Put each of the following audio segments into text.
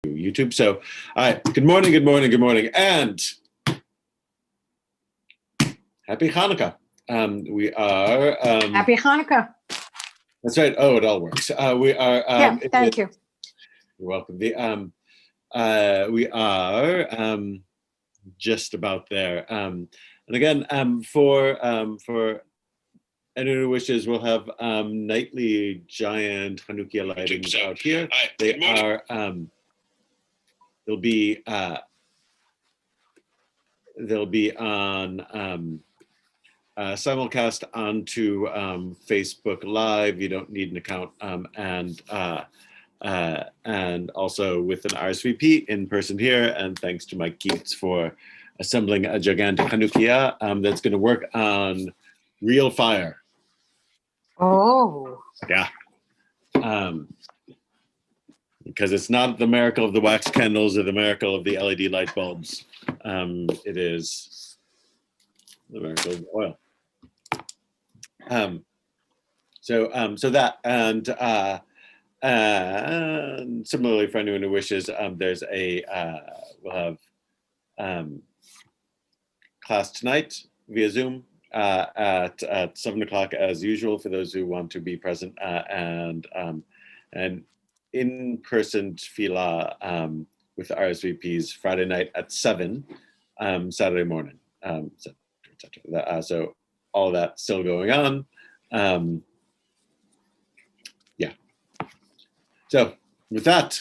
YouTube. So, all right, good morning, good morning, good morning, and happy Hanukkah. We are... Happy Hanukkah. That's right. Oh, it all works. We are... Thank you. You're welcome. We are just about there. And again, for anyone who wishes, we'll have nightly giant Hanukkah lightings out here. They are... They'll be on simulcast onto Facebook Live. You don't need an account, and also with an RSVP in person here. And thanks to Mike Keats for assembling a gigantic Hanukkah that's going to work on real fire. Oh. Yeah. Because it's not the miracle of the wax candles or the miracle of the LED light bulbs. It is the miracle of oil. So that, and similarly for anyone who wishes, there's we'll have class tonight via Zoom at 7 o'clock as usual for those who want to be present, and in-person tefillah with RSVPs Friday night at 7, Saturday morning, so all that still going on. Yeah. So with that,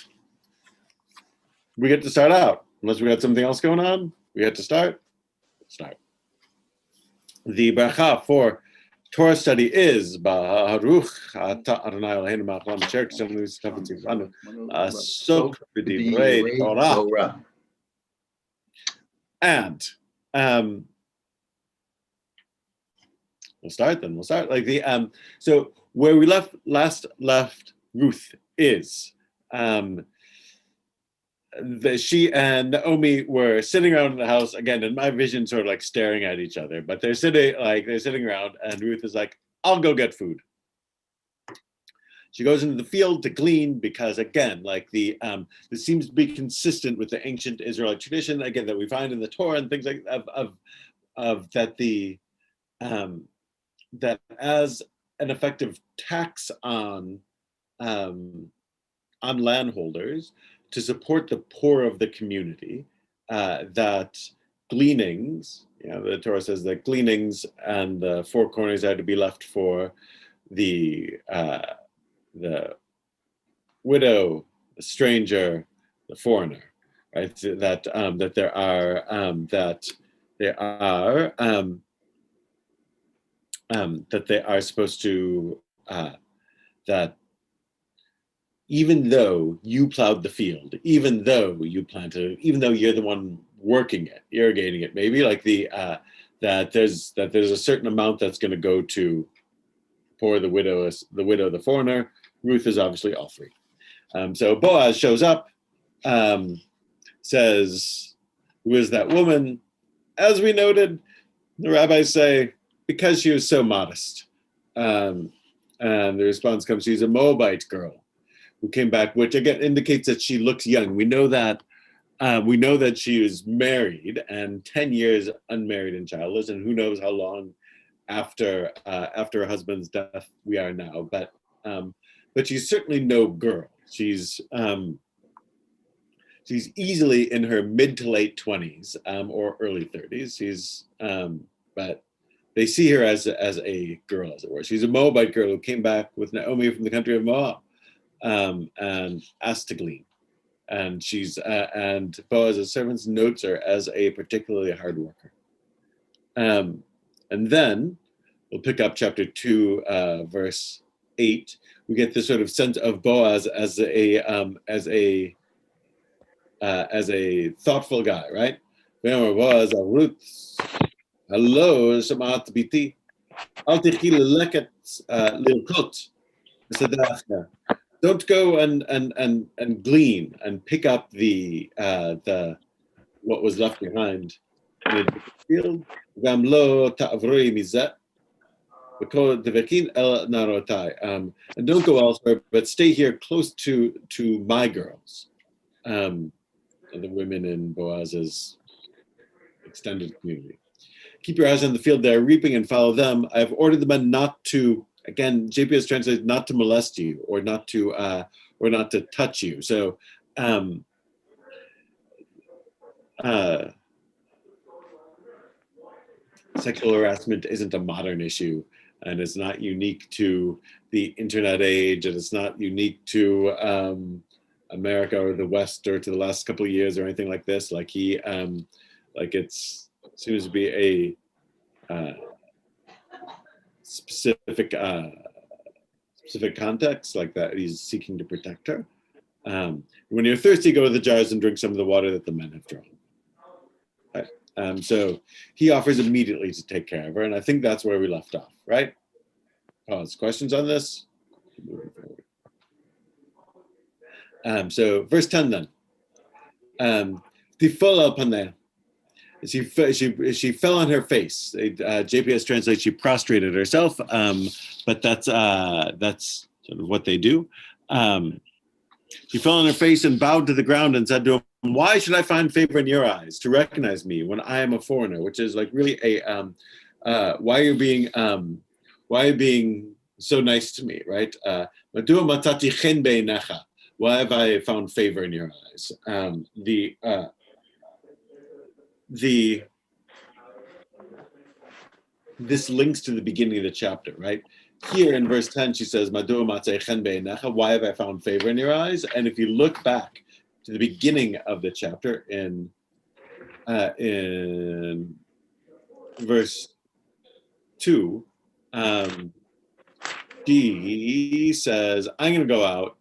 we get to start out. Unless we got something else going on, we get to start. The bracha for Torah study is Baruch Ata Adonai Eloheinu Melech Haolam Asher Tzivanu Tzivanu Asok B'divrei Torah. And we'll start like the so where we left Ruth is she and Naomi were sitting around in the house again, in my vision, sort of like staring at each other, but they're sitting around, and Ruth is like, I'll go get food. She goes into the field to glean because, again, like this seems to be consistent with the ancient Israelite tradition, again, that we find in the Torah and things like of that that as an effective tax on landholders to support the poor of the community, that gleanings, the Torah says that gleanings and the four corners are to be left for the widow, the stranger, the foreigner, right? So that they are supposed to that even though you plowed the field, even though you planted it, even though you're the one working it, irrigating it, maybe like that there's a certain amount that's going to go to poor, the widow, the foreigner. Ruth is obviously all three. So Boaz shows up, says, "Who is that woman?" As we noted, the rabbis say, because she was so modest. And the response comes, she's a Moabite girl who came back, which again indicates that she looks young. We know that she was married and 10 years unmarried and childless, and who knows how long after her husband's death we are now. But she's certainly no girl. She's easily in her mid to late 20s or early 30s. But they see her as a girl, as it were. She's a Moabite girl who came back with Naomi from the country of Moab. And asked to glean, and and Boaz's servants notes her as a particularly hard worker. And then we'll pick up chapter 2, verse 8. We get this sort of sense of Boaz as a thoughtful guy, right? Boaz, Ruth, hello, shamat biti, al tichi leleket lilkot. Don't go and glean and pick up the what was left behind in the field. And don't go elsewhere, but stay here close to my girls. the women in Boaz's extended community. Keep your eyes on the field, they are reaping, and follow them. I have ordered the men not to, again, JPS translates not to molest you or not to touch you. So sexual harassment isn't a modern issue, and it's not unique to the internet age, and it's not unique to America or the West or to the last couple of years or anything like this. Like it seems to be a specific context like that. He's seeking to protect her. When you're thirsty, go to the jars and drink some of the water that the men have drawn. So he offers immediately to take care of her, and I think that's where we left off, right? Pause. Questions on this? Moving forward. So verse 10 then. Tifol al paneh. She fell on her face. JPS translates she prostrated herself, but that's sort of what they do. She fell on her face and bowed to the ground and said to him, "Why should I find favor in your eyes to recognize me when I am a foreigner?" Which is like really a why are you being so nice to me, right? Why have I found favor in your eyes? This links to the beginning of the chapter, right? Here in verse 10, she says, why have I found favor in your eyes? And if you look back to the beginning of the chapter in verse 2, she says, I'm going to go out.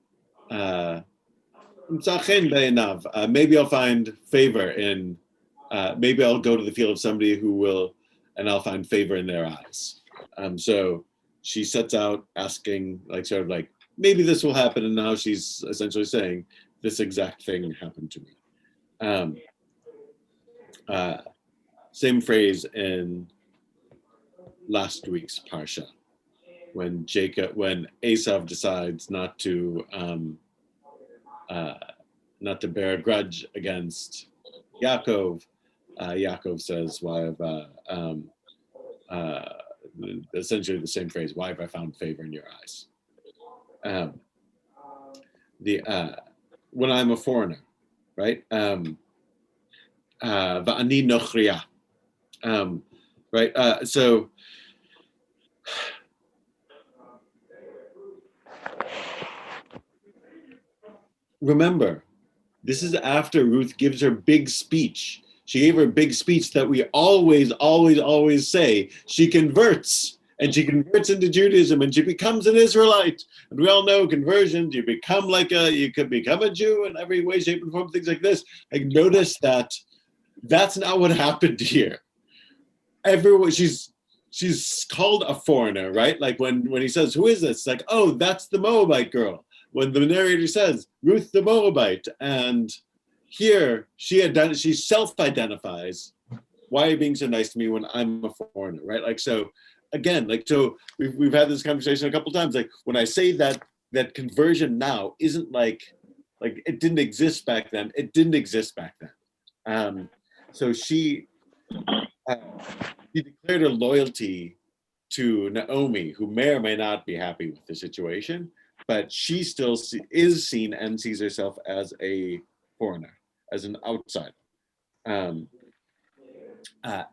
Maybe I'll find favor in, maybe I'll go to the field of somebody who will, and I'll find favor in their eyes. So she sets out asking, like, sort of like, maybe this will happen. And now she's essentially saying, this exact thing happened to me. Same phrase in last week's Parsha, when Esav decides not to bear a grudge against Yaakov. Yaakov says, "Why have essentially the same phrase? Why have I found favor in your eyes?" When I'm a foreigner, right? Va'ani nochriya, right? So remember, this is after Ruth gives her big speech. She gave her a big speech that we always say. She converts, and she converts into Judaism, and she becomes an Israelite. And we all know conversions, you could become a Jew in every way, shape, and form, things like this. Like, notice that that's not what happened here. Everyone, she's called a foreigner, right? Like when he says, "Who is this?" Like, "Oh, that's the Moabite girl." When the narrator says, "Ruth the Moabite," and here she self-identifies, "Why are you being so nice to me when I'm a foreigner?" Right? Like, so again, like, so we've had this conversation a couple times. Like, when I say that conversion now isn't like it didn't exist back then. It didn't exist back then. So she declared her loyalty to Naomi, who may or may not be happy with the situation, but she still is seen and sees herself as a foreigner, as an outsider.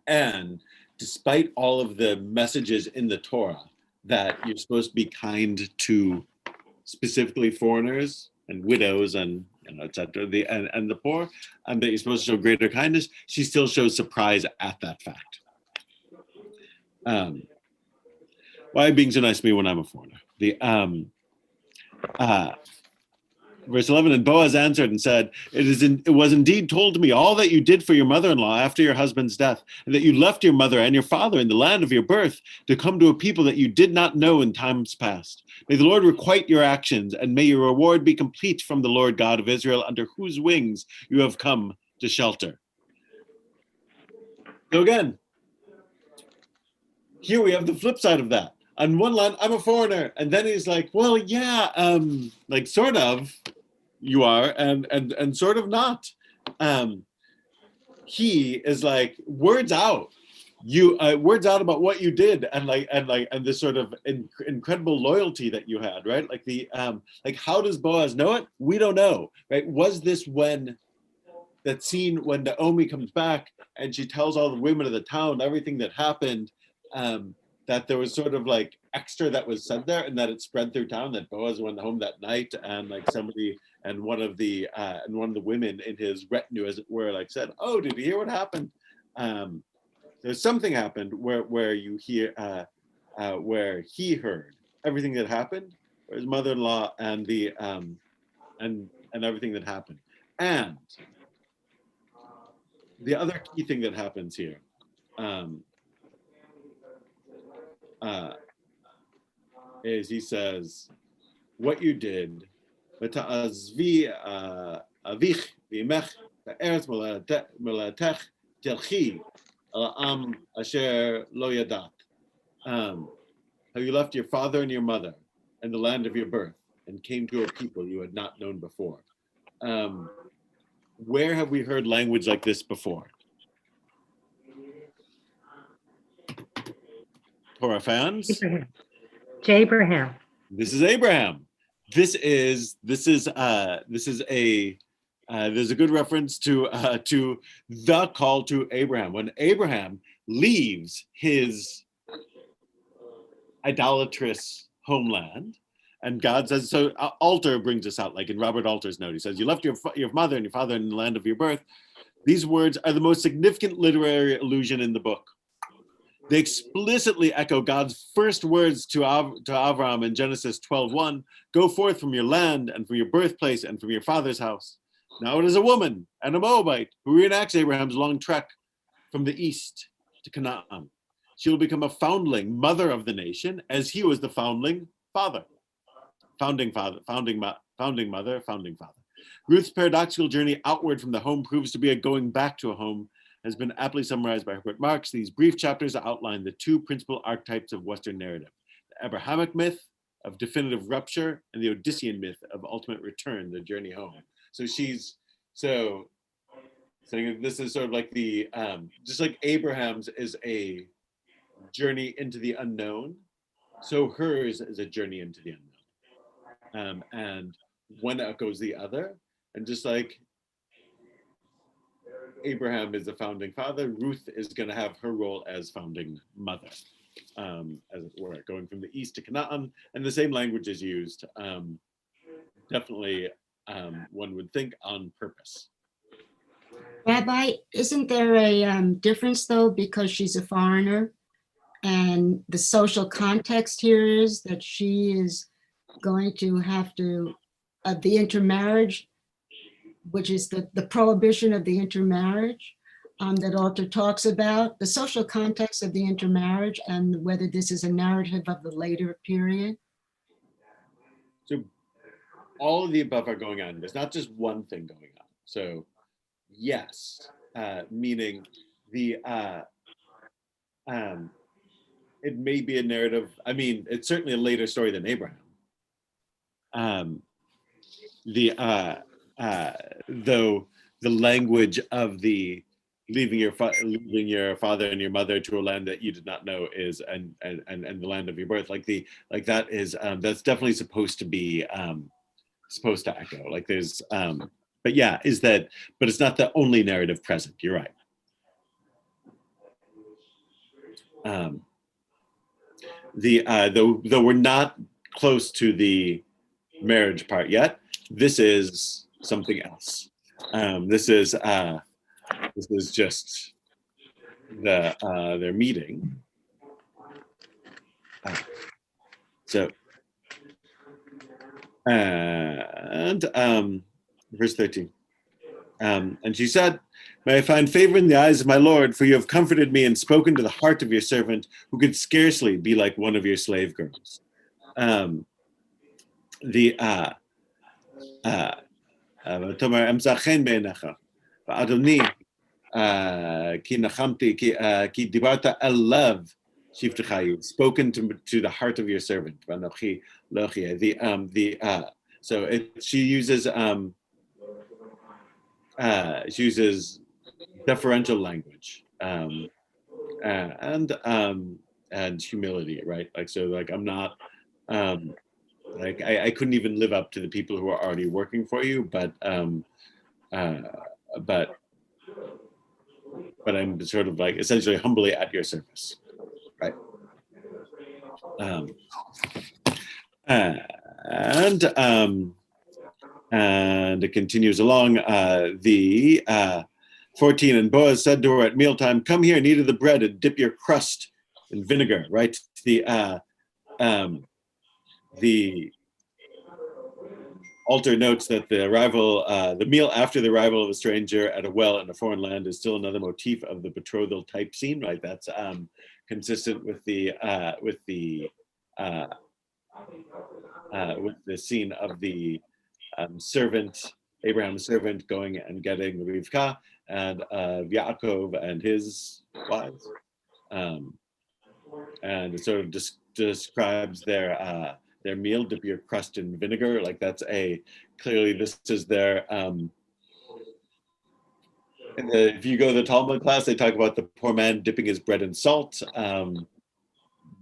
And despite all of the messages in the Torah that you're supposed to be kind to specifically foreigners and widows and etc., and the poor, and that you're supposed to show greater kindness, she still shows surprise at that fact. Why being so nice to me when I'm a foreigner? Verse 11, and Boaz answered and said, it was indeed told to me all that you did for your mother-in-law after your husband's death, and that you left your mother and your father in the land of your birth to come to a people that you did not know in times past. May the Lord requite your actions, and may your reward be complete from the Lord God of Israel, under whose wings you have come to shelter. So again, here we have the flip side of that. On one line, I'm a foreigner. And then he's like, well, yeah, like sort of, you are, and sort of not. He is like words out. You words out about what you did, and this sort of incredible loyalty that you had, right? Like the like, how does Boaz know it? We don't know, right? Was this when that scene when Naomi comes back and she tells all the women of the town everything that happened, that there was sort of like extra that was said there, and that it spread through town, that Boaz went home that night, and like somebody and one of the women in his retinue, as it were, like said, "Oh, did you hear what happened?" There's something happened where you hear where he heard everything that happened, or his mother-in-law, and the and everything that happened. And the other key thing that happens here is he says, what you did, ותעזבי אביך ואמך בארץ מולדתך תלכי אל העם אשר לא ידעת. How you left your father and your mother and the land of your birth and came to a people you had not known before. Where have we heard language like this before? Torah fans? Abraham. To Abraham. This is Abraham. This is a there's a good reference to the call to Abraham. When Abraham leaves his idolatrous homeland, and God says, so Alter brings us out, like in Robert Alter's note, he says, you left your mother and your father in the land of your birth. These words are the most significant literary allusion in the book. They explicitly echo God's first words to Abraham in Genesis 12:1, go forth from your land and from your birthplace and from your father's house. Now it is a woman and a Moabite who reenacts Abraham's long trek from the east to Canaan. She will become a foundling, mother of the nation, as he was the founding father. Founding father. Ruth's paradoxical journey outward from the home proves to be a going back to a home, has been aptly summarized by Herbert Marx. These brief chapters outline the two principal archetypes of Western narrative: the Abrahamic myth of definitive rupture and the Odyssean myth of ultimate return, the journey home. So she's saying this is sort of like the just like Abraham's is a journey into the unknown, so hers is a journey into the unknown, and one echoes the other, and just like Abraham is the founding father, Ruth is going to have her role as founding mother, as it were, going from the east to Canaan, and the same language is used. Definitely, one would think on purpose. Rabbi, isn't there a difference though, because she's a foreigner, and the social context here is that she is going to have to, the intermarriage, which is the prohibition of the intermarriage that Alter talks about, the social context of the intermarriage, and whether this is a narrative of the later period? So all of the above are going on. There's not just one thing going on. So yes, meaning the it may be a narrative. I mean, it's certainly a later story than Abraham. Though the language of the leaving your father and your mother to a land that you did not know is and the land of your birth, that is that's definitely supposed to echo, like there's but yeah, but it's not the only narrative present. You're right. Though we're not close to the marriage part yet, this is something else. This is just their meeting. So and verse 13. And she said, may I find favor in the eyes of my Lord, for you have comforted me and spoken to the heart of your servant, who could scarcely be like one of your slave girls. ותאמר אמצא חן בעיניך, ואדוני כי נחמתי, כי דיברת אל לב שבטך, you've spoken to the heart of your servant. ואנוכי לא אחיה. So she uses deferential language and humility, right? Like, so like I'm not like I couldn't even live up to the people who are already working for you, but I'm sort of like essentially humbly at your service, right? And it continues along. The 14, and Boaz said to her at mealtime, "Come here and eat of the bread and dip your crust in vinegar." Right. The altar notes that the meal after the arrival of a stranger at a well in a foreign land is still another motif of the betrothal type scene. Right. That's consistent with the scene of the servant, Abraham's servant, going and getting Rivka and Yaakov and his wives, and it sort of describes their meal, dip your crust in vinegar. Like that's clearly this is their. If you go to the Talmud class, they talk about the poor man dipping his bread in salt.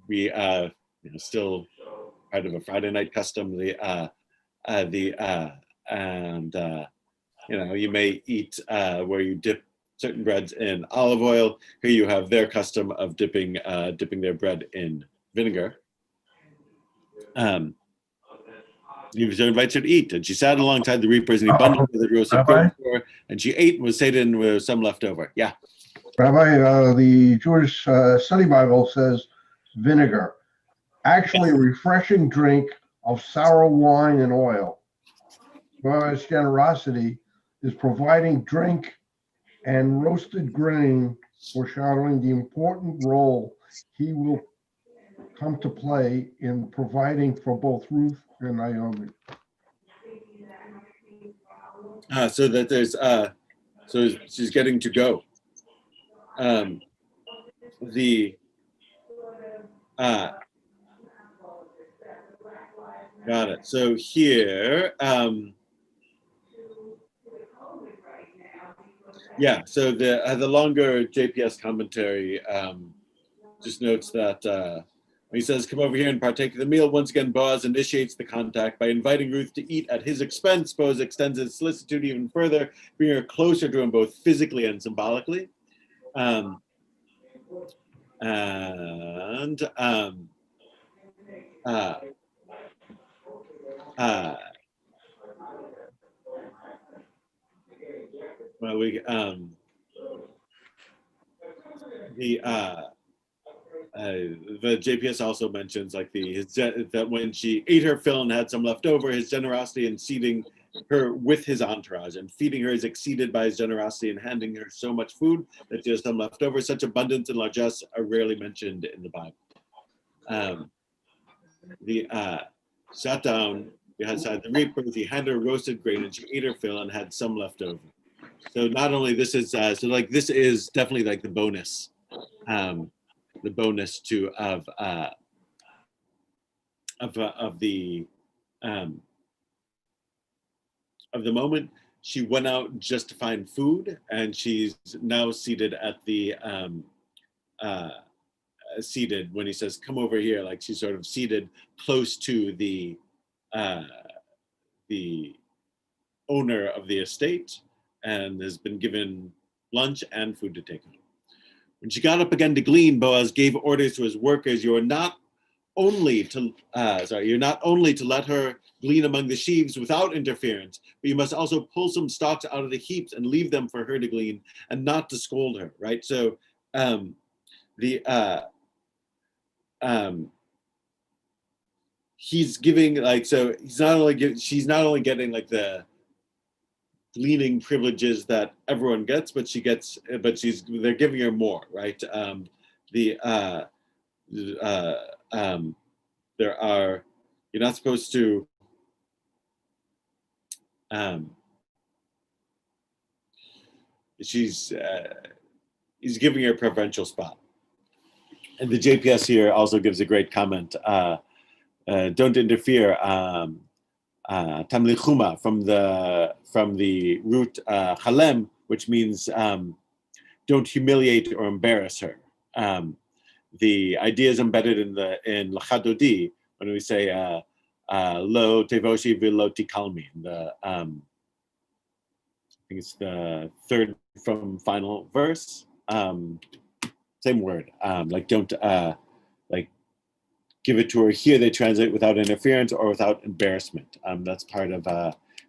We still part of a Friday night custom. You may eat where you dip certain breads in olive oil. Here you have their custom of dipping their bread in vinegar. He invites her to eat, and she sat alongside the reapers, and he bundled the roasted grain for her, and she ate and was satiated with some left over. Yeah. Rabbi, the Jewish Study Bible says vinegar, actually a refreshing drink of sour wine and oil. Boaz's generosity is providing drink and roasted grain, foreshadowing the important role he will come to play in providing for both Ruth and Naomi. So that there's so she's getting to go. Got it. So here, yeah. So the longer JPS commentary just notes that he says, "Come over here and partake of the meal." Once again, Boaz initiates the contact by inviting Ruth to eat at his expense. Boaz extends his solicitude even further, bringing her closer to him both physically and symbolically. Well, the JPS also mentions like that when she ate her fill and had some left over, his generosity in seating her with his entourage and feeding her is exceeded by his generosity in handing her so much food that she has some left over. Such abundance and largesse are rarely mentioned in the Bible. Sat down beside the reapers, he handed her roasted grain and she ate her fill and had some left over. So not only this is this is definitely like the bonus to of the moment. She went out just to find food, and she's now seated at the seated when he says, "Come over here." Like she's sort of seated close to the owner of the estate, and has been given lunch and food to take home. When she got up again to glean, Boaz gave orders to his workers, "You're not only to let her glean among the sheaves without interference, but you must also pull some stalks out of the heaps and leave them for her to glean, and not to scold her." Right. So he's giving she's not only getting like the gleaning privileges that everyone gets, but they're giving her more, right? You're not supposed to he's giving her a preferential spot. And the JPS here also gives a great comment. Don't interfere. tamlichuma from the root chalem, which means don't humiliate or embarrass her. The idea is embedded in lachadodi when we say lo tevoshi v'lo tikalmi. I think it's the third from final verse. Same word, like don't like give it to her. Here they translate without interference or without embarrassment. That's part of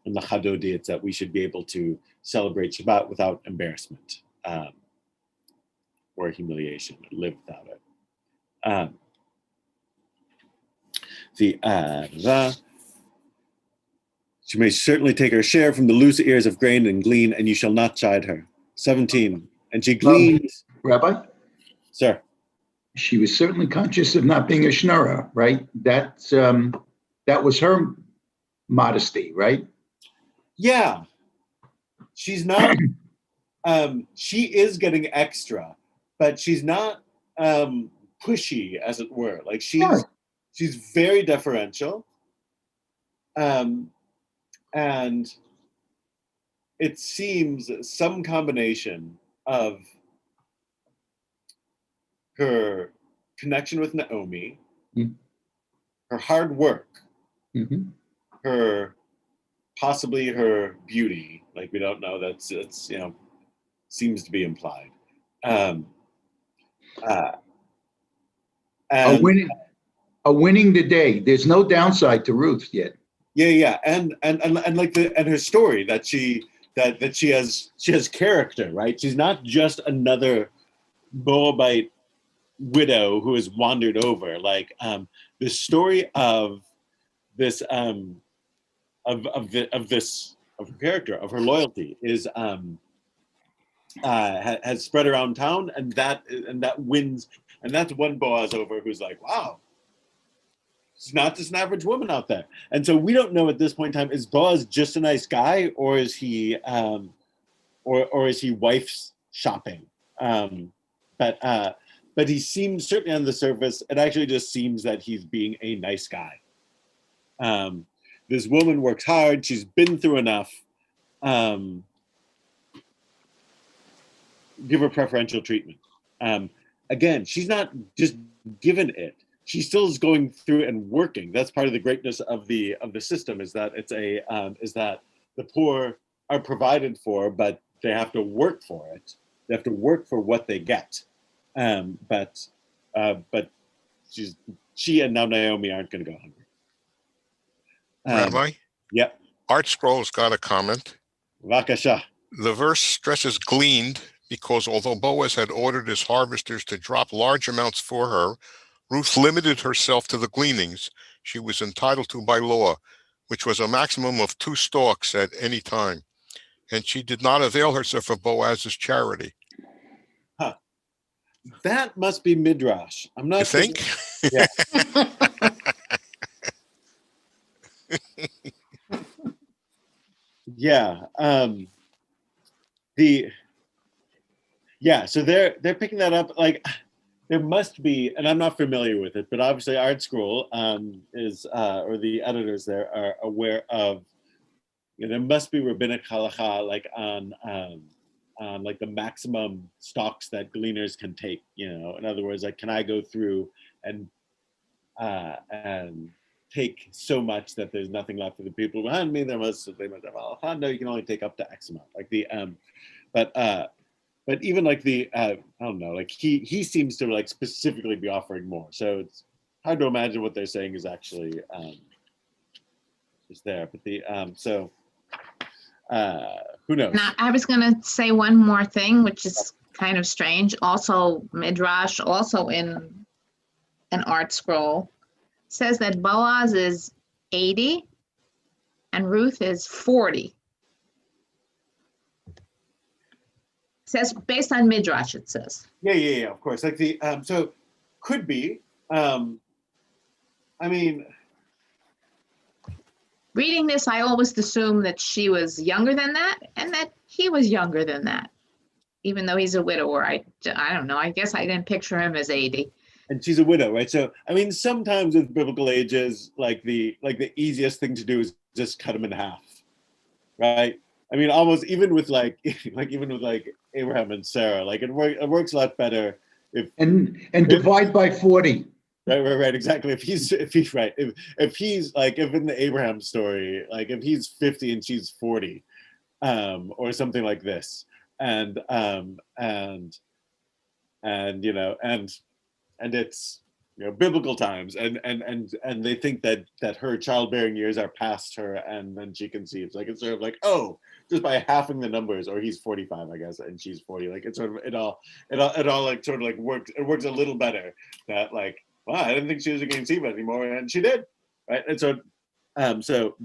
in the Chadodi, it's that we should be able to celebrate Shabbat without embarrassment or humiliation, or live without it. She may certainly take her share from the loose ears of grain and glean, and you shall not chide her. 17, and she gleans. Rabbi, Sir. she was certainly conscious of not being a schnorrer, right? That was her modesty, right? Yeah. She's not, she is getting extra, but she's not pushy, as it were. Like she's very deferential. And it seems some combination of her connection with Naomi, her hard work, her possibly her beauty, like we don't know, it's seems to be implied. And winning the day. There's no downside to Ruth yet. Yeah, and like her story that she has character, right? She's not just another Moabite widow who has wandered over. Like the story of this of her character, of her loyalty is has spread around town, and that wins, and that's won Boaz over, who's like, wow, she's not just an average woman out there. And so we don't know at this point in time, is Boaz just a nice guy, or is he or is he wife's shopping? But he seems, certainly on the surface, it actually just seems that he's being a nice guy. This woman works hard. She's been through enough. Give her preferential treatment. Again, she's not just given it. She still is going through and working. That's part of the greatness of the system, is that it's is that the poor are provided for, but they have to work for it. They have to work for what they get. But she and now Naomi aren't going to go hungry. Rabbi? Yep. Art Scroll's got a comment. Vakasha. The verse stresses gleaned because although Boaz had ordered his harvesters to drop large amounts for her, Ruth limited herself to the gleanings she was entitled to by law, which was a maximum of 2 stalks at any time. And she did not avail herself of Boaz's charity. Huh. That must be Midrash. I'm not. You think? Yeah. Yeah. So they're picking that up. Like, there must be, and I'm not familiar with it, but obviously Art Scroll is or the editors there are aware of. There must be rabbinic halacha, like on like the maximum stocks that gleaners can take. In other words, like, can I go through and take so much that there's nothing left for the people behind me? They must have halacha. No, you can only take up to X amount. Like but even like I don't know, like he seems to like specifically be offering more. So it's hard to imagine what they're saying is actually is there. But who knows? Now, I was going to say one more thing, which is kind of strange. Also, Midrash, also in an Art Scroll, says that Boaz is 80 and Ruth is 40. Says based on Midrash, it says. Yeah, of course. Like so could be. I mean, reading this, I always assumed that she was younger than that and that he was younger than that, even though he's a widower. I don't know. I guess I didn't picture him as 80. And she's a widow, right? So I mean, sometimes with biblical ages, like the easiest thing to do is just cut him in half, right? I mean, almost even with like even with like Abraham and Sarah, like it works a lot better if And divide by 40. right, exactly. If he's right, if he's like if in the Abraham story, like if he's 50 and she's 40, or something like this, and you know, and it's, you know, biblical times, and they think that her childbearing years are past her, and then she conceives. Like it's sort of like, oh, just by halving the numbers, or he's 45, I guess, and she's 40. Like it's sort of it all like sort of like works. It works a little better that like, wow, I didn't think she was going to conceive anymore, and she did, right? And so so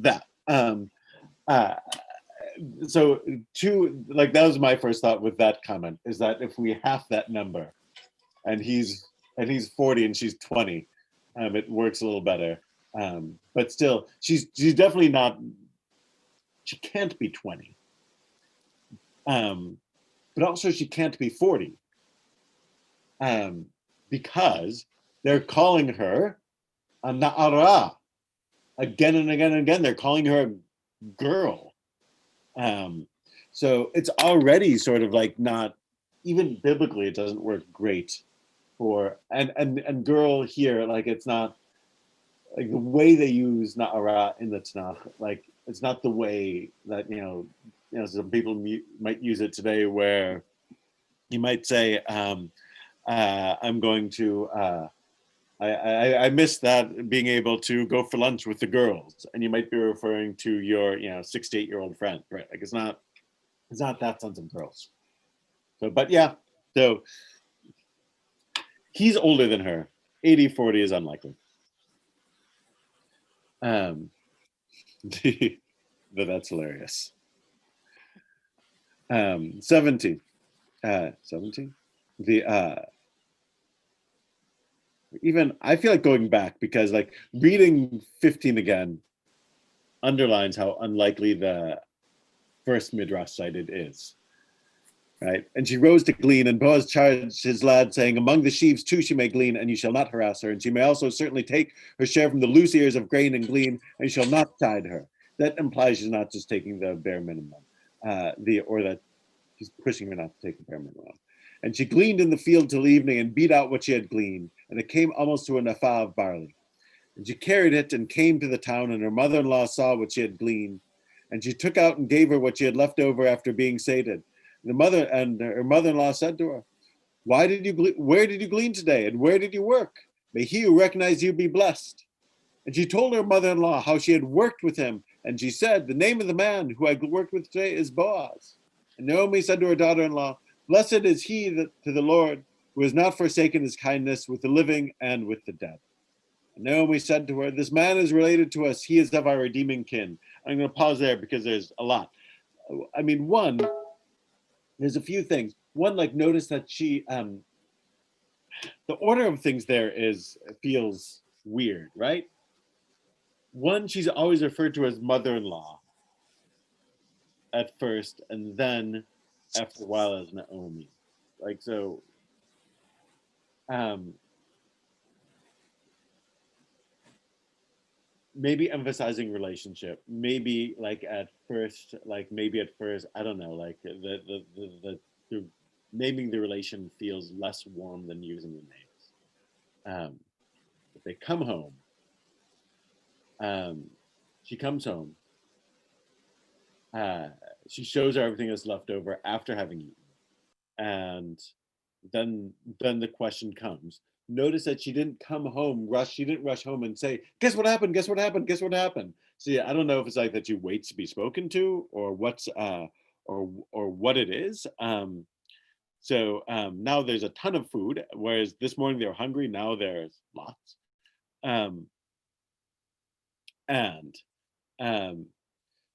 like that was my first thought with that comment, is that if we half that number, and he's 40 and she's 20, it works a little better. But still, she's definitely not. She can't be 20. But also she can't be 40. Because they're calling her a na'ara again and again and again. They're calling her a girl. So it's already sort of like not, even biblically, it doesn't work great for and girl here, like it's not like the way they use na'ara in the Tanakh, like it's not the way that you know some people might use it today, where you might say I'm going to I miss that being able to go for lunch with the girls, and you might be referring to your 6 to 8 year old friend, right? Like it's not that sons and girls. So but yeah, so he's older than her. 80-40 is unlikely. But that's hilarious. 17. 17. The even I feel like going back, because like reading 15 again underlines how unlikely the first midrash cited is. Right? And she rose to glean, and Boaz charged his lad, saying, among the sheaves too she may glean, and you shall not harass her, and she may also certainly take her share from the loose ears of grain and glean, and you shall not chide her. That implies she's not just taking the bare minimum, or that he's pushing her not to take the bare minimum. And she gleaned in the field till evening, and beat out what she had gleaned, and it came almost to an ephah of barley. And she carried it and came to the town, and her mother-in-law saw what she had gleaned, and she took out and gave her what she had left over after being sated. Her mother-in-law said to her, where did you glean today, and where did you work? May he who recognized you be blessed. And she told her mother-in-law how she had worked with him, and she said, the name of the man who I worked with today is Boaz. And Naomi said to her daughter-in-law, blessed is he to the Lord, who has not forsaken his kindness with the living and with the dead. And Naomi said to her, this man is related to us, he is of our redeeming kin. I'm going to pause there because there's a lot. I mean, there's a few things. One, like notice that she, the order of things there feels weird, right? One, she's always referred to as mother-in-law at first, and then after a while as Naomi. Like, so, maybe emphasizing relationship, maybe like at first, I don't know, like the naming the relation feels less warm than using the names. But they come home. She comes home. She shows her everything that's left over after having eaten, and then the question comes. Notice that she didn't come home she didn't rush home and say, guess what happened, guess what happened, guess what happened. So yeah, I don't know if it's like that you wait to be spoken to, or what's or what it is. So now there's a ton of food, whereas this morning they were hungry, now there's lots. And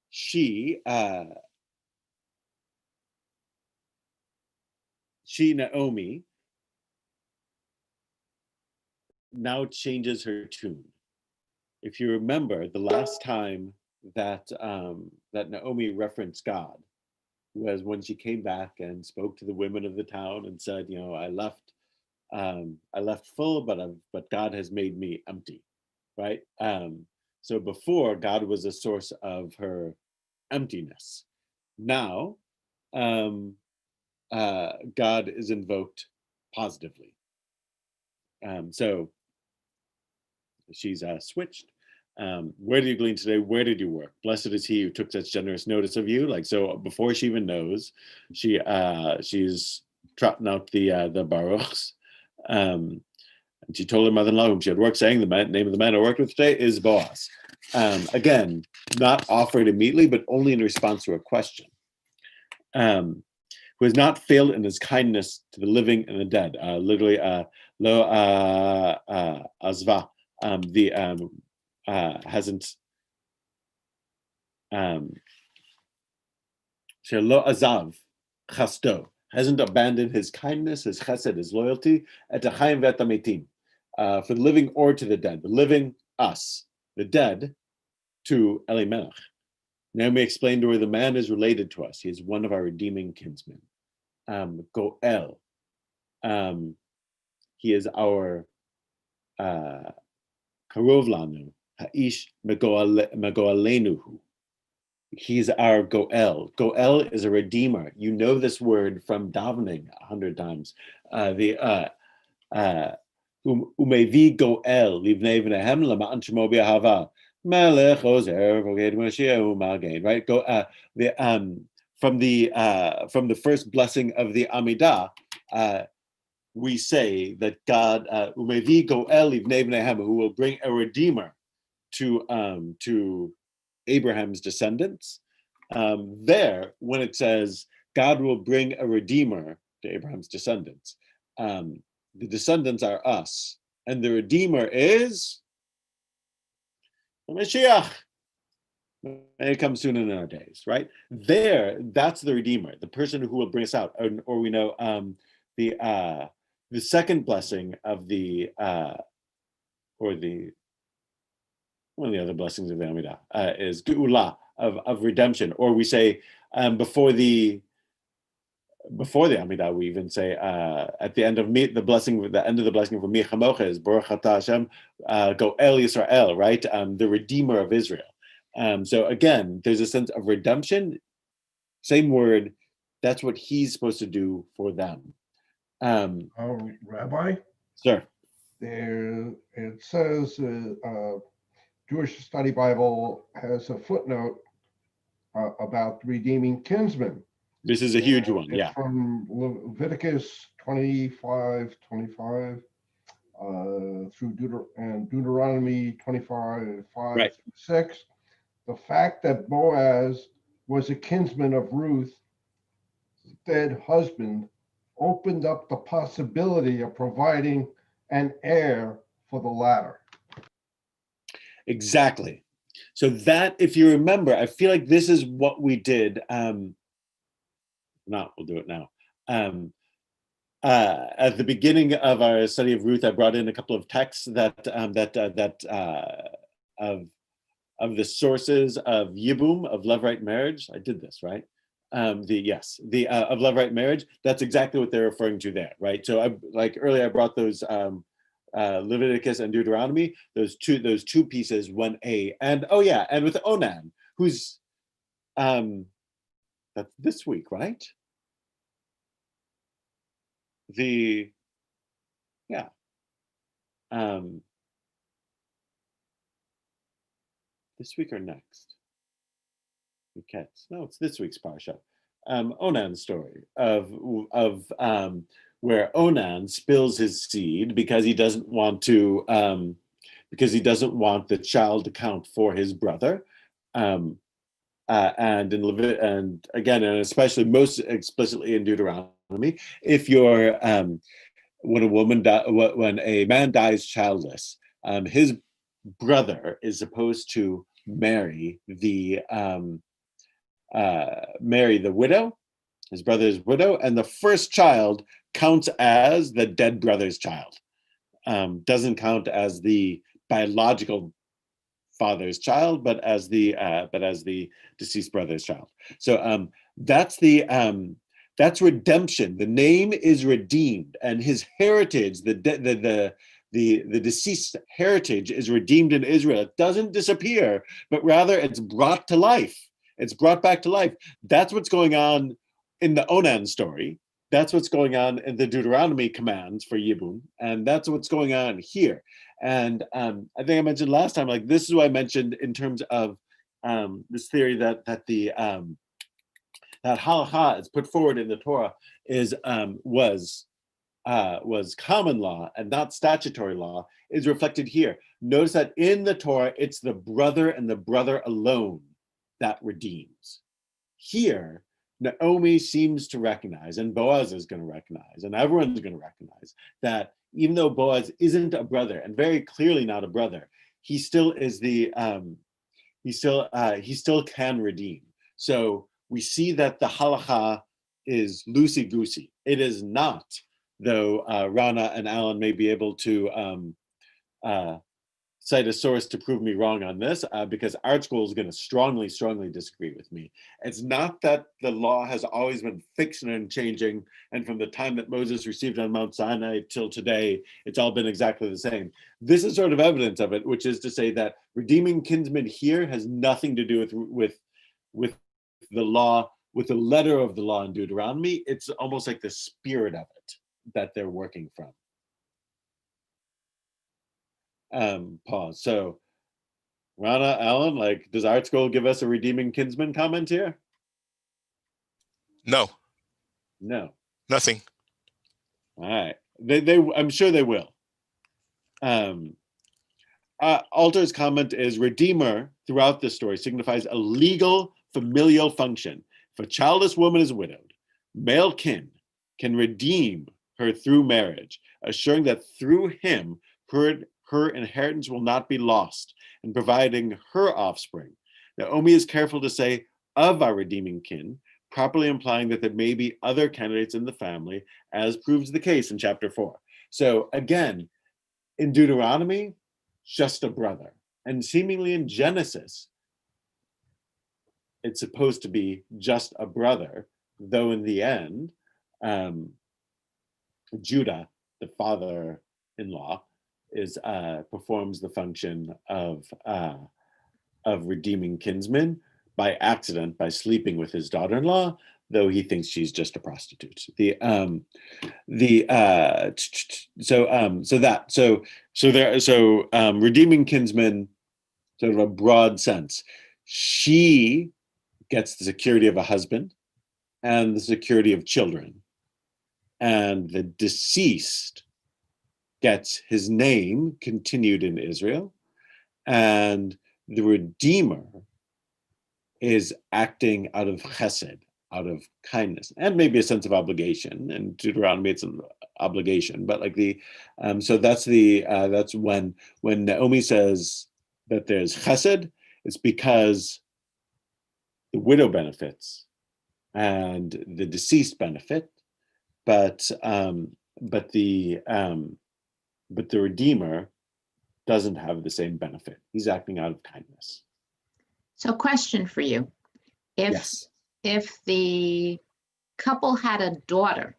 she Naomi now changes her tune. If you remember, the last time that that Naomi referenced God was when she came back and spoke to the women of the town and said, I left full, but God has made me empty, right? So before, God was a source of her emptiness. Now, God is invoked positively. So she's switched. Where did you glean today? Where did you work? Blessed is he who took such generous notice of you. Like, so before she even knows, she's trotting out the baruchs. And she told her mother-in-law whom she had worked, saying, the name of the man I worked with today is Boaz. Again, not offered immediately, but only in response to a question. Who has not failed in his kindness to the living and the dead. Literally, lo azva, hasn't, lo azav chasto, hasn't abandoned his kindness, his chesed, his loyalty, et ha'chaim ve'et hametim, for the living or to the dead. The living, us, the dead, to Elimelech. Naomi explained to her, the man is related to us. He is one of our redeeming kinsmen. Goel. He is our karov lanu, ha'ish megoalenuhu. He's our goel. Goel is a redeemer. You know this word from davening 100 times. Umevi goel livnei v'nehem lama'an shemo b'ahava. Melech ozer v'ged Moshiach u'magen. Right? From the first blessing of the Amidah, we say that God, Umevi goel livnei v'nehem, who will bring a redeemer to Abraham's descendants. There, when it says God will bring a redeemer to Abraham's descendants, the descendants are us, and the redeemer is the Mashiach. And it comes soon in our days, right? There, that's the redeemer, the person who will bring us out. Or we know the second blessing of one of the other blessings of the Amidah is Geula, of redemption. Or we say before the Amidah, we even say at the end of the blessing for Mi Chamocha is Baruch Atah Hashem Goel Yisrael, right? The Redeemer of Israel. So again, there's a sense of redemption. Same word. That's what he's supposed to do for them. Rabbi, Sir. there it says Jewish Study Bible has a footnote about redeeming kinsmen. This is a huge one, It's yeah. from Leviticus 25 through Deuteronomy 25, 5 Right. through 6. The fact that Boaz was a kinsman of Ruth's dead husband opened up the possibility of providing an heir for the latter. Exactly. So that, if you remember, I feel like this is what we did. We'll do it now. At the beginning of our study of Ruth, I brought in a couple of texts of the sources of Yibum, of love-right marriage. I did this, right? Of love-right marriage. That's exactly what they're referring to there, right? So earlier I brought those Leviticus and Deuteronomy, those two pieces, and with Onan, who's that's this week, right? This week or next? Okay, no, it's this week's parsha. Onan's story of where Onan spills his seed because he doesn't want the child to count for his brother. And especially most explicitly in Deuteronomy, if you're when a man dies childless, his brother is supposed to marry the widow, his brother's widow, and the first child counts as the dead brother's child. Doesn't count as the biological father's child, but as the deceased brother's child. So that's redemption. The name is redeemed, and his heritage, the the deceased heritage is redeemed in Israel. It doesn't disappear, but rather it's brought to life. It's brought back to life. That's what's going on in the Onan story. That's what's going on in the Deuteronomy commands for Yibum, and that's what's going on here. And I think I mentioned last time, like this is what I mentioned in terms of this theory that that halacha is put forward in the Torah is was common law and not statutory law, is reflected here. Notice that in the Torah, it's the brother and the brother alone that redeems. Here, Naomi seems to recognize, and Boaz is going to recognize, and everyone's going to recognize that even though Boaz isn't a brother, and very clearly not a brother, he still is the he still can redeem. So we see that the halacha is loosey goosey. It is not, though Rana and Alan may be able to cite a source to prove me wrong on this, because Art School is going to strongly disagree with me. It's not that the law has always been fixed and changing, and from the time that Moses received on Mount Sinai till today, it's all been exactly the same. This is sort of evidence of it, which is to say that redeeming kinsmen here has nothing to do with the law, with the letter of the law in Deuteronomy. It's almost like the spirit of it that they're working from. Pause. So, Rana, Alan, like, does Art Scroll give us a redeeming kinsman comment here? No, No. nothing. All right. I'm sure they will. Alter's comment is redeemer throughout the story signifies a legal familial function. If a childless woman is widowed, male kin can redeem her through marriage, assuring that through him her inheritance will not be lost, and providing her offspring. Naomi is careful to say of our redeeming kin, properly implying that there may be other candidates in the family, as proves the case in chapter 4. So again, in Deuteronomy, just a brother. And seemingly in Genesis, it's supposed to be just a brother, though in the end, Judah, the father-in-law, performs the function of redeeming kinsman by accident, by sleeping with his daughter-in-law, though he thinks she's just a prostitute. Redeeming kinsman, sort of a broad sense. She gets the security of a husband and the security of children, and the deceased gets his name continued in Israel, and the Redeemer is acting out of chesed, out of kindness, and maybe a sense of obligation. And Deuteronomy, it's an obligation, but like so that's when Naomi says that there's chesed, it's because the widow benefits and the deceased benefit, but the Redeemer doesn't have the same benefit. He's acting out of kindness. So question for you. Yes. If the couple had a daughter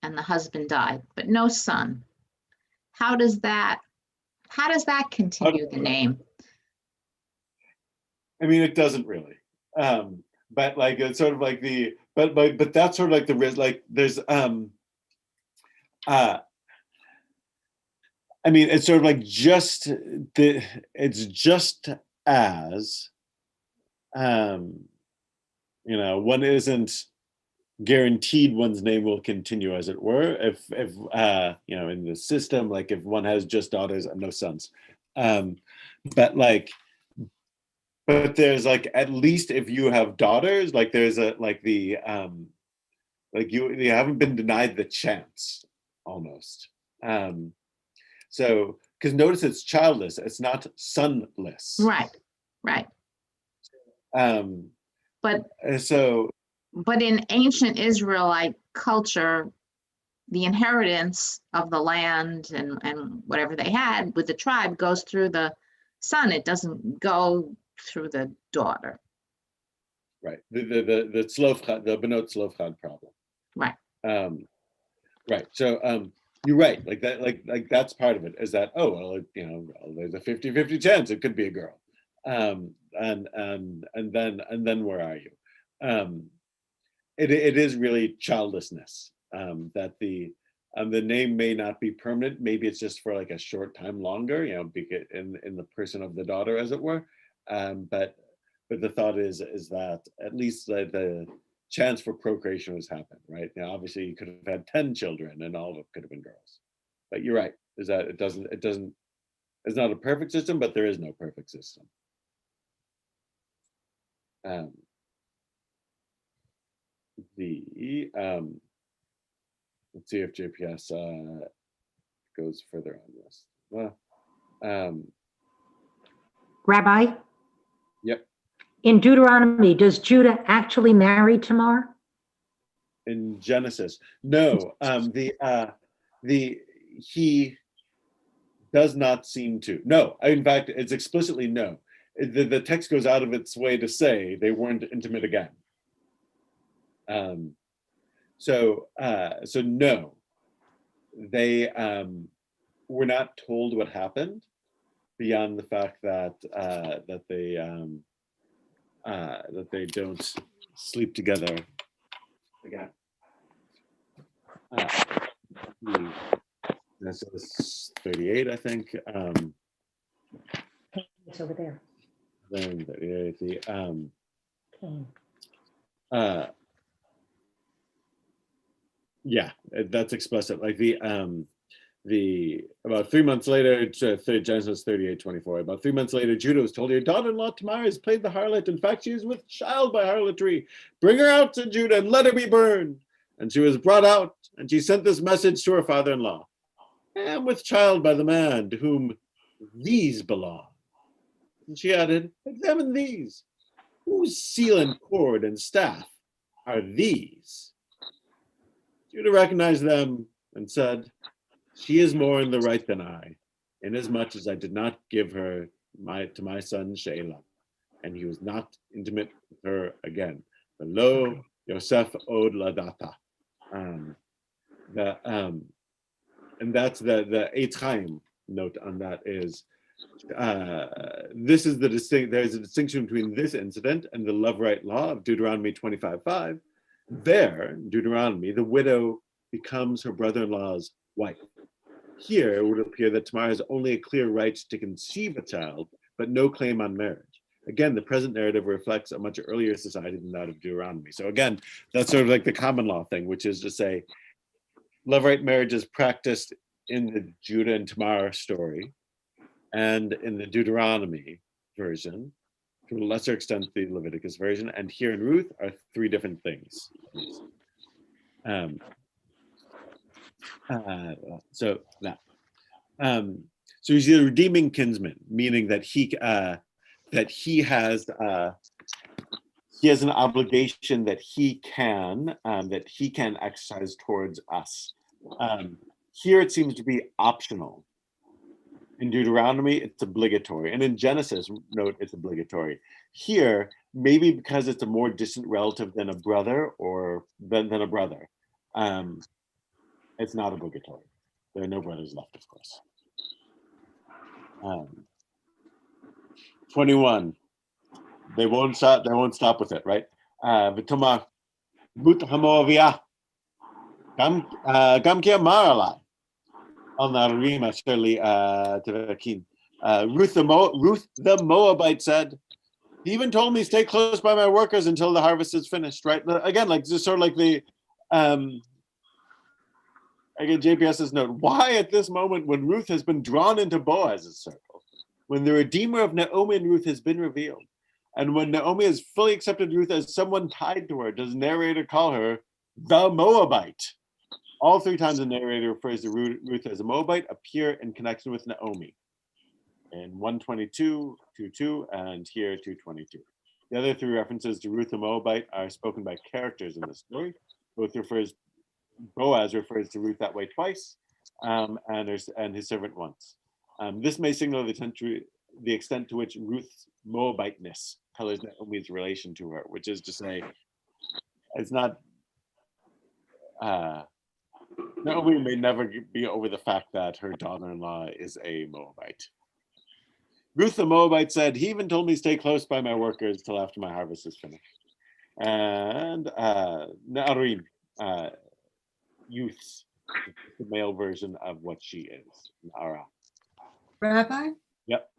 and the husband died, but no son, how does that continue the name? I mean, it doesn't really. But like it's sort of like but that's sort of like the risk. Like there's I mean, it's sort of like it's just as one isn't guaranteed one's name will continue, as it were, if in the system, like if one has just daughters and no sons. But there's like, at least if you have daughters, like there's you haven't been denied the chance almost. So, because notice it's childless, it's not sonless. Right. But in ancient Israelite culture, the inheritance of the land and whatever they had with the tribe goes through the son. It doesn't go through the daughter. Right. The Benot Tzlofchad problem. Right. Right. So you're right. Like that, like that's part of it, is that, oh, well, you know, well, there's a 50-50 chance it could be a girl. And then where are you? It is really childlessness, that the name may not be permanent. Maybe it's just for like a short time longer, you know, because in the person of the daughter, as it were. But the thought is that at least the chance for procreation has happened, right? Now, obviously, you could have had 10 children, and all of them could have been girls. But you're right, is that it doesn't. It's not a perfect system, but there is no perfect system. Let's see if JPS goes further on this. Well, Rabbi, yep. in Deuteronomy, does Judah actually marry Tamar? In Genesis, no. He does not seem to. No, in fact, it's explicitly no. The text goes out of its way to say they weren't intimate again. So no, they were not told what happened beyond the fact that that they don't sleep together again. This is 38, I think. It's over there. Then 38, Cain. yeah, that's explicit. Like the about 3 months later, Genesis 38:24. About 3 months later, Judah was told, "Your daughter-in-law Tamar has played the harlot. In fact, she is with child by harlotry. Bring her out to Judah and let her be burned." And she was brought out, and she sent this message to her father-in-law: "I am with child by the man to whom these belong." And she added, "Examine these. Whose seal and cord and staff are these?" Judah recognized them and said, "She is more in the right than I, inasmuch as I did not give her to my son Shelah, and he was not intimate with her again. Lo Yosef od ladata." And that's the Eitz Chaim note on that is, this is there's a distinction between this incident and the love-right law of Deuteronomy 25:5. There, in Deuteronomy, the widow becomes her brother-in-law's wife. Here, it would appear that Tamar has only a clear right to conceive a child, but no claim on marriage. Again, the present narrative reflects a much earlier society than that of Deuteronomy. So again, that's sort of like the common law thing, which is to say, love-right marriage is practiced in the Judah and Tamar story, and in the Deuteronomy version, to a lesser extent the Leviticus version, and here in Ruth are three different things. So he's a redeeming kinsman, meaning that he has an obligation that he can exercise towards us. Here it seems to be optional. In Deuteronomy, it's obligatory. And in Genesis, note, it's obligatory. Here, maybe because it's a more distant relative than a brother or than a brother, it's not obligatory. There are no brothers left, of course. 21. They won't stop with it, right? V'tomar but hamoaviyah gam ki amar alai al narim asher li tevakin. Ruth the Moabite said, "He even told me, stay close by my workers until the harvest is finished." Right? Again, like just sort of like the again, JPS's note, why at this moment when Ruth has been drawn into Boaz's circle, when the Redeemer of Naomi and Ruth has been revealed, and when Naomi has fully accepted Ruth as someone tied to her, does the narrator call her the Moabite? All three times the narrator refers to Ruth as a Moabite appear in connection with Naomi. In 122, 2:2, and here 2:22. The other three references to Ruth the Moabite are spoken by characters in the story. Boaz refers to Ruth that way twice, and his servant once. This may signal the extent to which Ruth's Moabiteness colors Naomi's relation to her, which is to say, it's not Naomi may never be over the fact that her daughter-in-law is a Moabite. Ruth the Moabite said, he even told me to stay close by my workers till after my harvest is finished. And Na'arim, youths, the male version of what she is. Na'ara. Rabbi? Yep.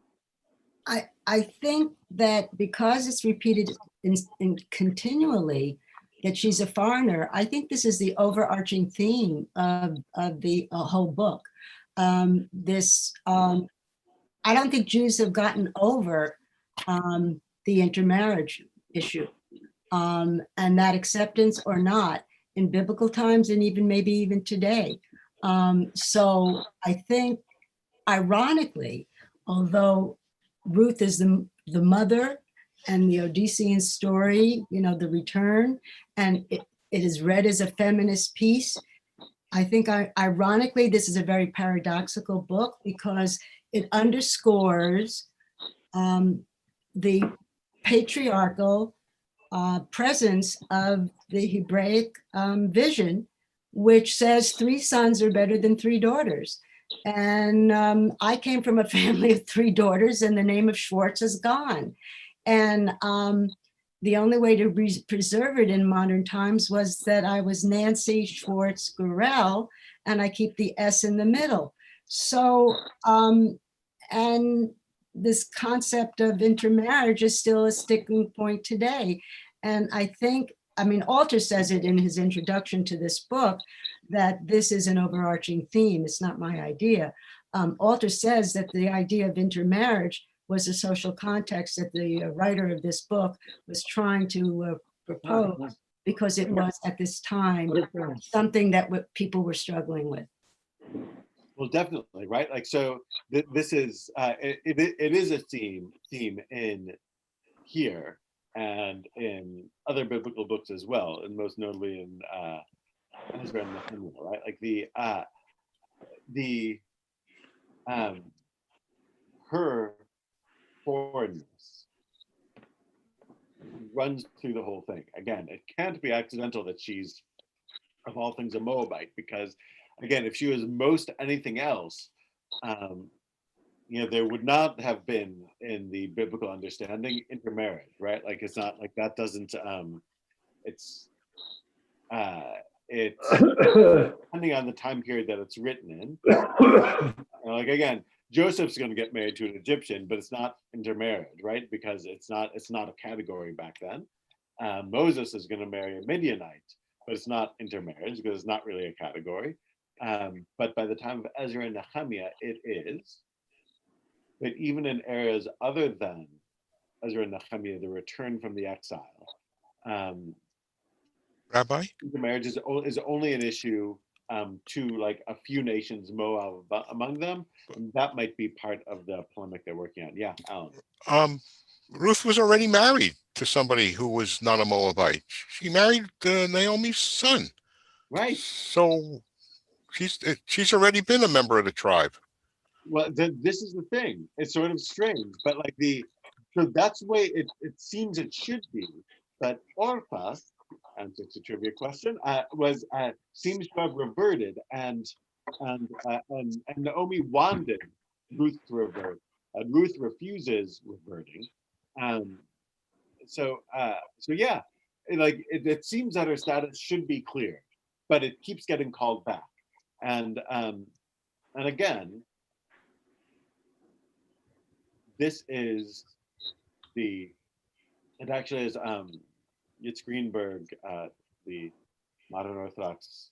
I think that because it's repeated in continually that she's a foreigner, I think this is the overarching theme of the whole book. I don't think Jews have gotten over the intermarriage issue and that acceptance or not in biblical times and even maybe even today. So I think, ironically, although Ruth is the mother and the Odyssean story, the return, and it is read as a feminist piece, I think ironically, this is a very paradoxical book because it underscores the patriarchal presence of the Hebraic vision, which says 3 sons are better than 3 daughters. And I came from a family of 3 daughters, and the name of Schwartz is gone. And the only way to preserve it in modern times was that I was Nancy Schwartz Gurel, and I keep the S in the middle. So, and this concept of intermarriage is still a sticking point today. And I think, Alter says it in his introduction to this book, that this is an overarching theme. It's not my idea. Alter says that the idea of intermarriage was a social context that the writer of this book was trying to propose because it was at this time something that people were struggling with. Well, definitely, right? Like, so this is, it is a theme in here and in other biblical books as well, and most notably in Ezra and Nehemiah, right? Like her foreignness runs through the whole thing. Again, it can't be accidental that she's, of all things, a Moabite, because again, if she was most anything else, there would not have been, in the biblical understanding, intermarriage, right? Like, it's not like that doesn't, it's depending on the time period that it's written in. Like, again, Joseph's going to get married to an Egyptian, but it's not intermarriage, right? Because it's not a category back then. Moses is going to marry a Midianite, but it's not intermarriage because it's not really a category. But by the time of Ezra and Nehemiah, it is. But even in areas other than Ezra and Nehemiah, the return from the exile, Rabbi? intermarriage is only an issue to like a few nations, Moab among them. And that might be part of the polemic they're working on. Yeah, Alan. Ruth was already married to somebody who was not a Moabite. She married Naomi's son. Right. So she's already been a member of the tribe. Well, this is the thing. It's sort of strange, but like so that's the way it seems it should be. But Orpah, and it's a trivia question, seems to have reverted, and Naomi wanted Ruth to revert, and Ruth refuses reverting. So yeah, it seems that her status should be clear, but it keeps getting called back, and again, this is it actually is Yitz Greenberg, the modern Orthodox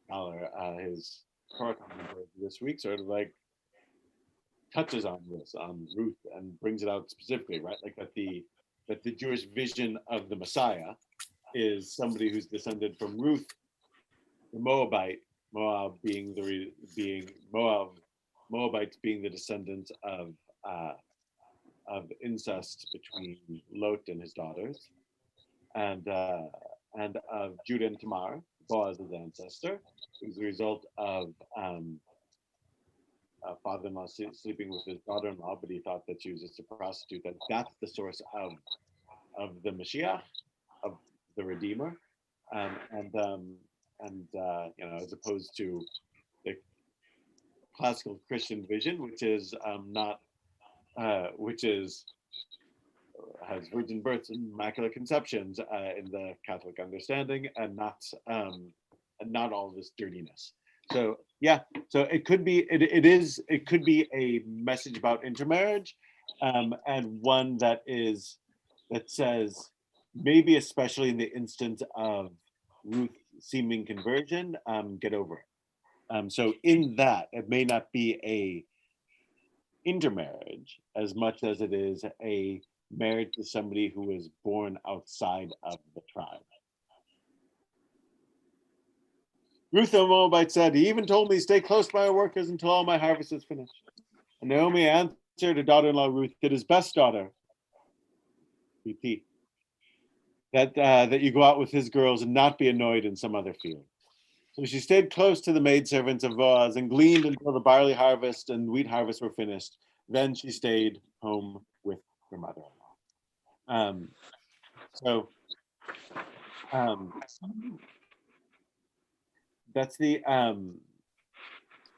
scholar, his Torah commentary this week sort of like touches on this, on Ruth, and brings it out specifically, right? Like that the Jewish vision of the Messiah is somebody who's descended from Ruth, the Moabite, Moabites being the descendants of incest between Lot and his daughters, and of Judah and Tamar, Boaz's ancestor. It was the result of a father-in-law sleeping with his daughter-in-law, but he thought that she was just a prostitute. That's the source of the Mashiach, of the Redeemer, and and as opposed to the classical Christian vision, which is not, which is has virgin births and immaculate conceptions in the Catholic understanding, and not all this dirtiness. So yeah, so it could be it could be a message about intermarriage, and one that says, maybe especially in the instance of Ruth seeming conversion, get over it. So in that, it may not be a intermarriage as much as it is a marriage to somebody who is born outside of the tribe. Ruth the Moabite said, he even told me, stay close by our workers until all my harvest is finished. And Naomi answered her daughter-in-law Ruth, it is best, daughter, repeat, that you go out with his girls and not be annoyed in some other field. So she stayed close to the maidservants of Boaz and gleaned until the barley harvest and wheat harvest were finished. Then she stayed home with her mother-in-law. That's the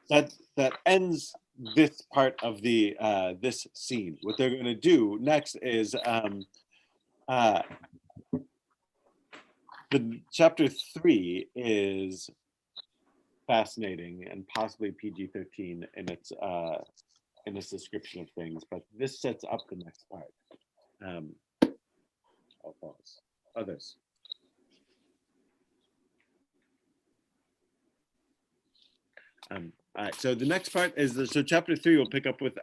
that ends this part of the this scene. What they're going to do next is the chapter 3 is fascinating and possibly PG-13 in its description of things, but this sets up the next part. I'll pause. Others. All right. So the next part is so chapter 3 will pick up with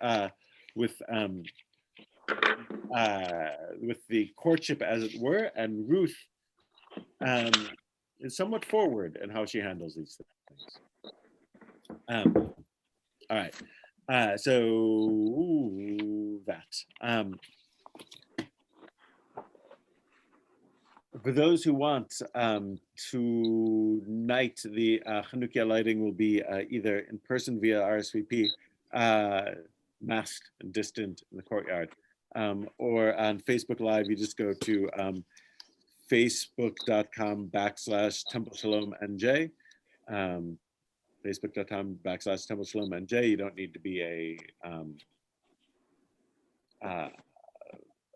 the courtship, as it were, and Ruth is somewhat forward in how she handles these things. All right. So that. For those who want, tonight the Chanukah lighting will be either in person via RSVP, masked and distant in the courtyard, or on Facebook Live. You just go to facebook.com/Temple Shalom NJ. Facebook.com/Temple Shalom NJ. You don't need to be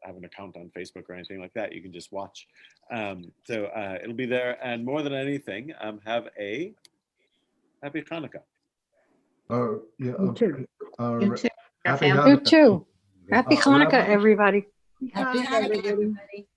have an account on Facebook or anything like that. You can just watch. So it'll be there. And more than anything, have a happy Hanukkah. Yeah. You too. You too. Your Happy family. You Hanukkah. too. Happy Hanukkah, Rabbi? everybody. Happy Hanukkah, everybody.